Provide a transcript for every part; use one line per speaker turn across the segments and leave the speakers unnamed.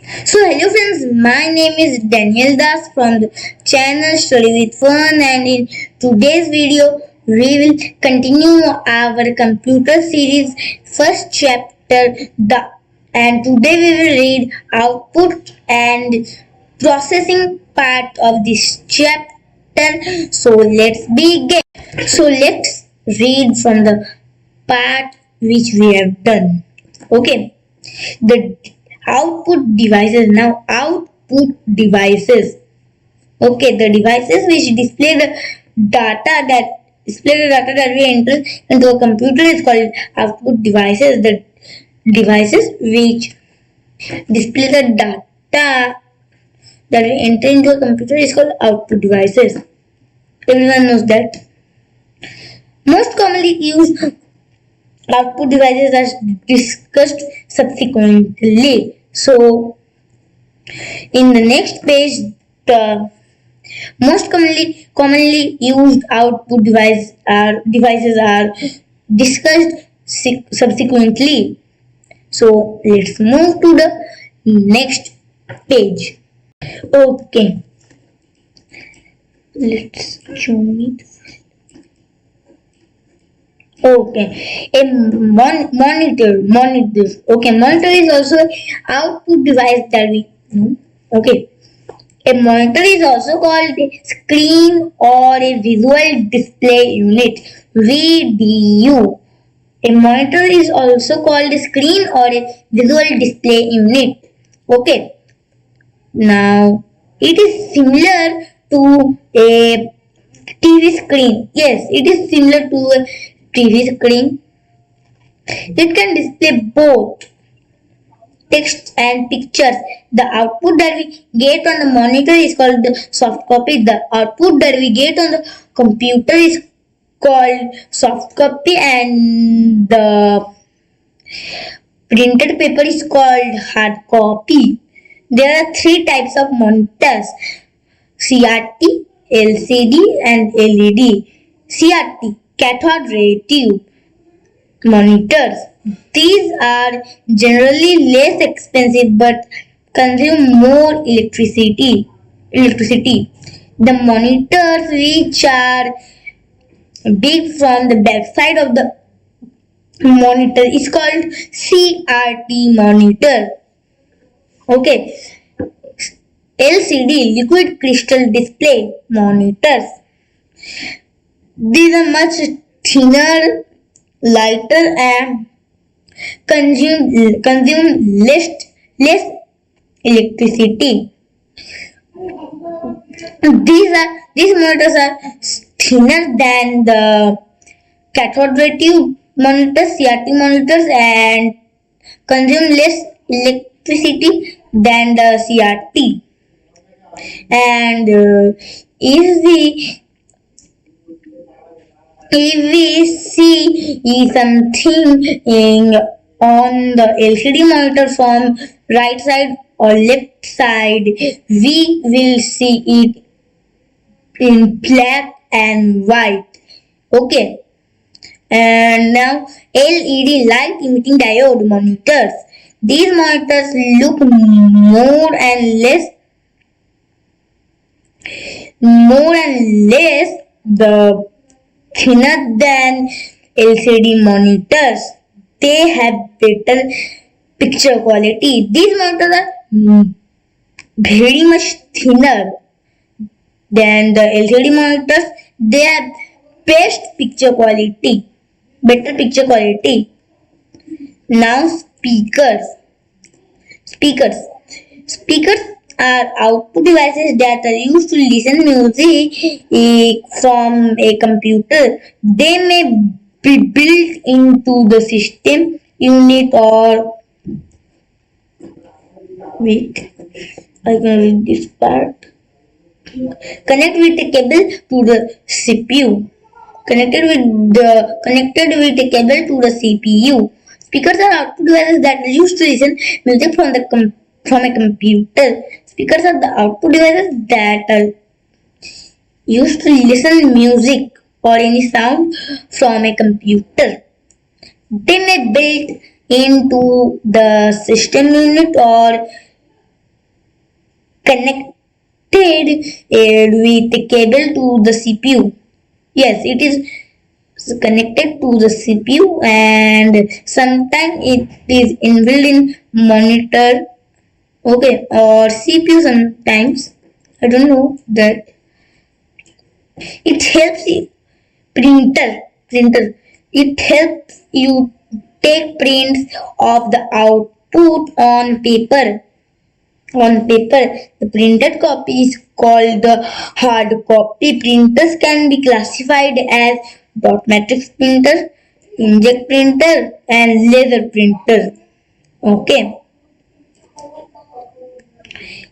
So hello friends, my name is Daniel Das from the channel Study with Fun, and in today's video we will continue our computer series first chapter and today we will read output and processing part of this chapter. So let's begin. So let's read from the part which we have done. Okay, the output devices. Now output devices. Okay, the devices which display the data that we enter into a computer is called output devices. The devices which display the data that we enter into a computer is called output devices. Everyone knows that. Most commonly used output devices are discussed subsequently. So, in the next page, the most commonly used output devices are discussed subsequently. So, let's move to the next page. Okay, let's show me. Okay, a monitor. Okay, monitor is also an output device that we know. Okay, a monitor is also called a screen or a visual display unit. VDU. A monitor is also called a screen or a visual display unit. Okay, now it is similar to a TV screen. Yes, it is similar to a TV screen. It can display both text and pictures. The output that we get on the monitor is called the soft copy. The output that we get on the computer is called soft copy, and the printed paper is called hard copy. There are three types of monitors: CRT, LCD and LED. CRT, cathode ray tube monitors. These are generally less expensive but consume more electricity. The monitors which are big from the backside of the monitor is called CRT monitor. Okay. LCD, liquid crystal display monitors. These are much thinner, lighter and consume less electricity. These monitors are thinner than the cathode ray tube monitors, CRT monitors, and consume less electricity than the CRT. And if we see something on the LCD monitor from right side or left side, we will see it in black and white. Okay, and now LED, light emitting diode monitors. These monitors look more and less the thinner than LCD monitors. They have better picture quality. These monitors are very much thinner than the LCD monitors. They have better picture quality. Now speakers are output devices that are used to listen music from a computer. They may be built into the system unit or wait, I can read this part. Connect with a cable to the CPU. Connected with a cable to the CPU. Speakers are output devices that are used to listen music from a computer. Speakers are the output devices that are used to listen music or any sound from a computer. They may build into the system unit or connected with a cable to the CPU. Yes, it is connected to the CPU, and sometimes it is inbuilt in monitor. Okay, or CPU sometimes. I don't know that. It helps you printer. It helps you take prints of the output on paper. The printed copy is called the hard copy. Printers can be classified as dot matrix printer, inkjet printer, and laser printer. Okay.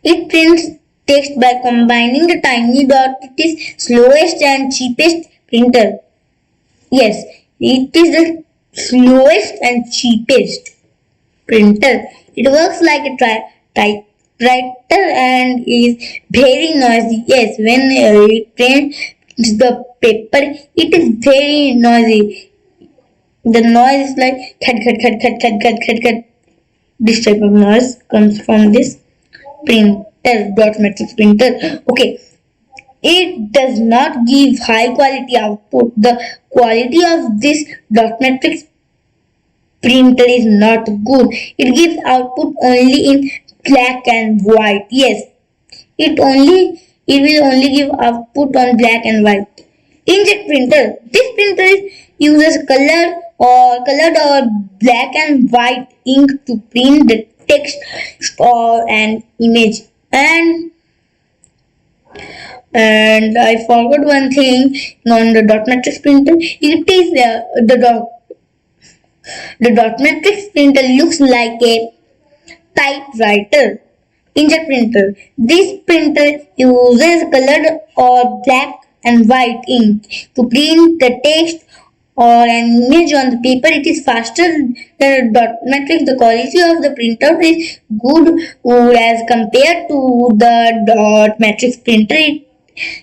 It prints text by combining the tiny dot. It is slowest and cheapest printer. Yes, it is the slowest and cheapest printer. It works like a typewriter and is very noisy. Yes, when it prints the paper, it is very noisy. The noise is like cut. This type of noise comes from this printer, dot matrix printer. Okay, it does not give high quality output. The quality of this dot matrix printer is not good. It gives output only in black and white. Yes, it will only give output on black and white. Inkjet printer. This printer uses colored or black and white ink to print the text or an image. And I forgot one thing on the dot matrix printer. It is the dot matrix printer looks like a typewriter. Inkjet printer. This printer uses colored or black and white ink to print the text or an image on the paper. It is faster than dot matrix. The quality of the printout is good as compared to the dot matrix printer.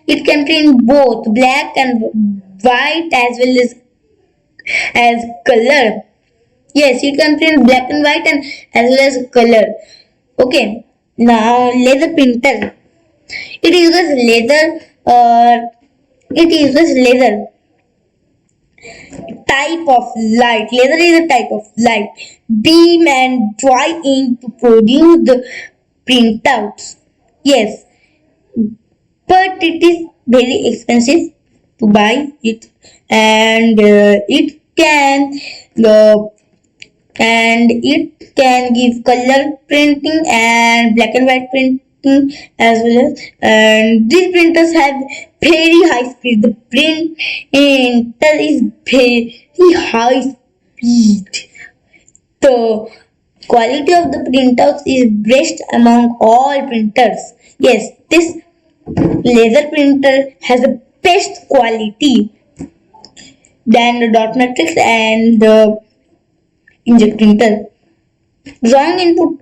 It can print both black and white as well as color. Yes, it can print black and white and as well as color. Okay, now laser printer. It uses laser type of light. Laser is a type of light beam and dry ink to produce the printouts. Yes, but it is very expensive to buy it, and it can give color printing and black and white printing as well as, and these printers have very high speed. The printer is very high speed. The quality of the printouts is best among all printers. Yes, this laser printer has the best quality than the dot matrix and the inkjet printer. Wrong input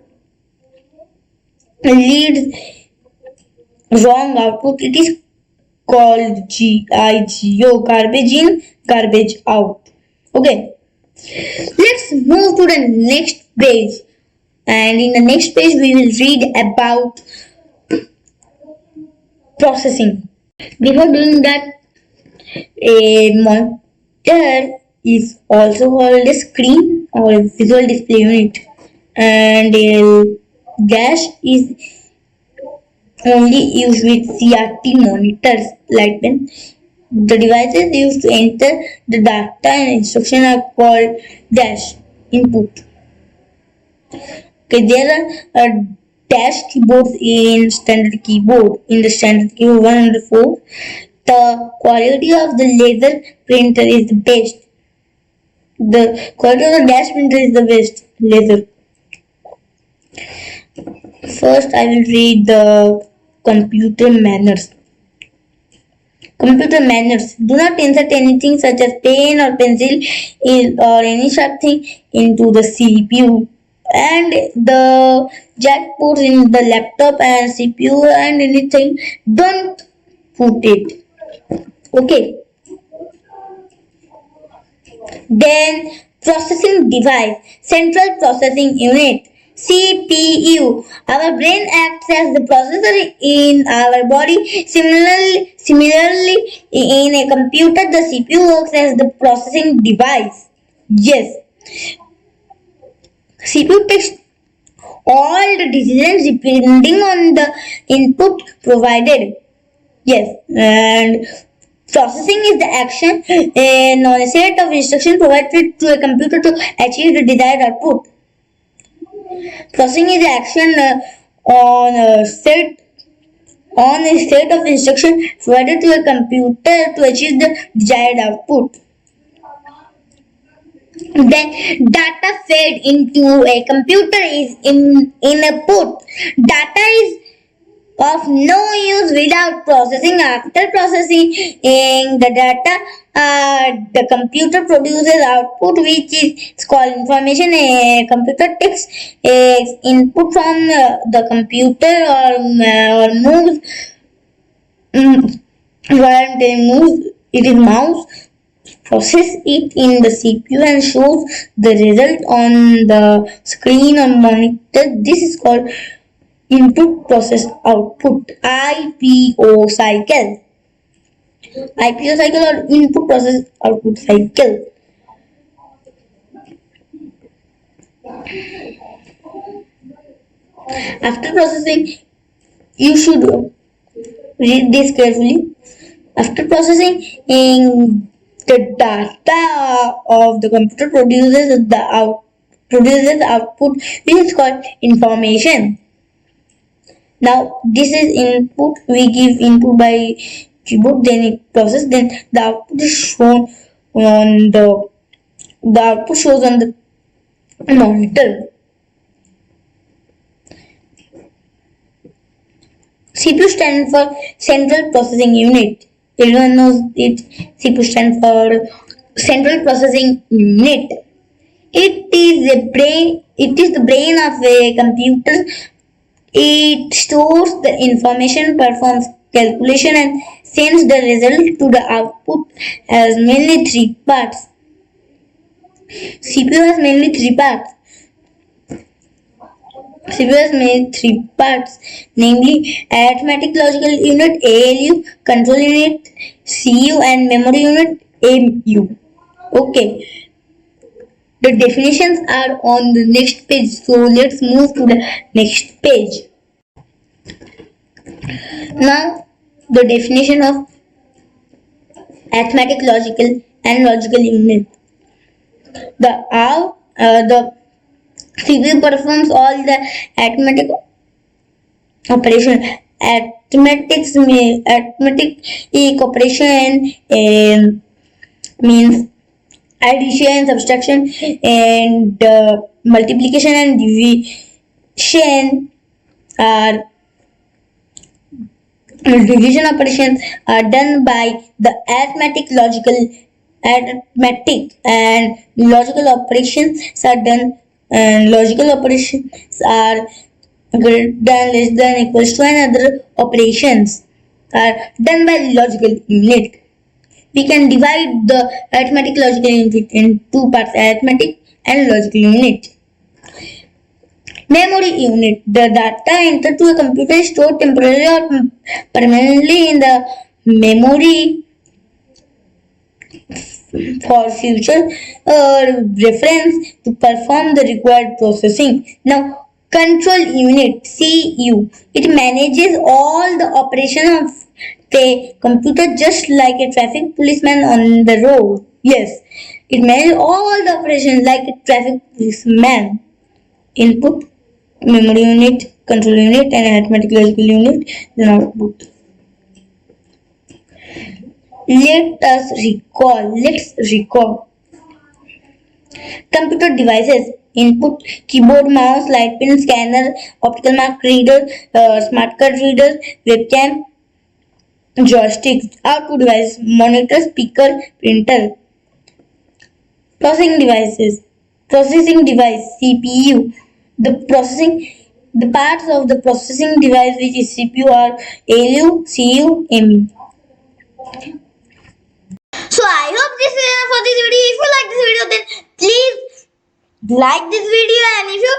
leads wrong output. It is called GIGO, garbage in, garbage out. Okay, let's move to the next page, and in the next page we will read about processing. Before doing that, a monitor is also called a screen or a visual display unit, and a dash is only used with CRT monitors. Light pen. The devices used to enter the data and instruction are called dash input. Okay, there are dash keyboards in standard keyboard. In the standard keyboard 104, the quality of the laser printer is the best. The quality of the dash printer is the best laser. First, I will read the computer manners. Computer manners. Do not insert anything such as pen or pencil or any sharp thing into the CPU. And the jack ports in the laptop and CPU and anything, don't put it. Okay. Then processing device, central processing unit. CPU. Our brain acts as the processor in our body. Similarly, in a computer, the CPU works as the processing device. Yes, CPU takes all the decisions depending on the input provided. Yes, and processing is the action on a set of instructions provided to a computer to achieve the desired output. Processing is the action on a set of instructions provided to a computer to achieve the desired output. Then data fed into a computer is in a put. Data is of no use without processing. After processing the data, the computer produces output which is called information. A computer takes input from the computer or moves while they move it is mouse, process it in the CPU and shows the result on the screen or monitor. This is called input process output, IPO cycle. IPO cycle or input process output cycle. After processing, you should read this carefully. After processing, the data of the computer produces output which is called information. Now this is input. We give input by keyboard, then it process, then the output is shown on the output shows on the monitor. CPU stands for Central Processing Unit. Everyone knows it. CPU stands for Central Processing Unit. It is the brain of a computer. It stores the information, performs calculation, and sends the result to the output. Has mainly three parts. CPU has mainly three parts. CPU has mainly three parts, namely arithmetic logical unit (ALU), control unit (CU), and memory unit (MU). Okay. The definitions are on the next page, so let's move to the next page. Now, the definition of arithmetic logical and logical unit. The CPU performs all the arithmetic operation. Arithmetic operation means addition, subtraction, and multiplication and division are division operations are done by the arithmetic and logical operations are done, and logical operations are greater than, less than, equals to, and other operations are done by logical unit. We can divide the arithmetic logical unit in two parts, arithmetic and logical unit. Memory unit. The data entered to a computer is stored temporarily or permanently in the memory for future reference to perform the required processing. Now, control unit, CU. It manages all the operation of the computer just like a traffic policeman on the road. Yes, it manages all the operations like a traffic policeman. Input, memory unit, control unit, and arithmetic logical unit, then output. Let's recall. Computer devices. Input, keyboard, mouse, light pen, scanner, optical mark reader, smart card reader, webcam, joysticks. Output device, monitor, speaker, printer. Processing device, CPU. The parts of the processing device which is CPU are ALU, CU, MU. So I hope this is enough for this video. If you like this video, then please like this video, and if you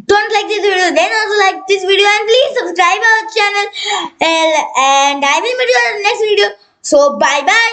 don't like this video, then also like this video and please subscribe our channel. And I will meet you in the next video. So bye bye.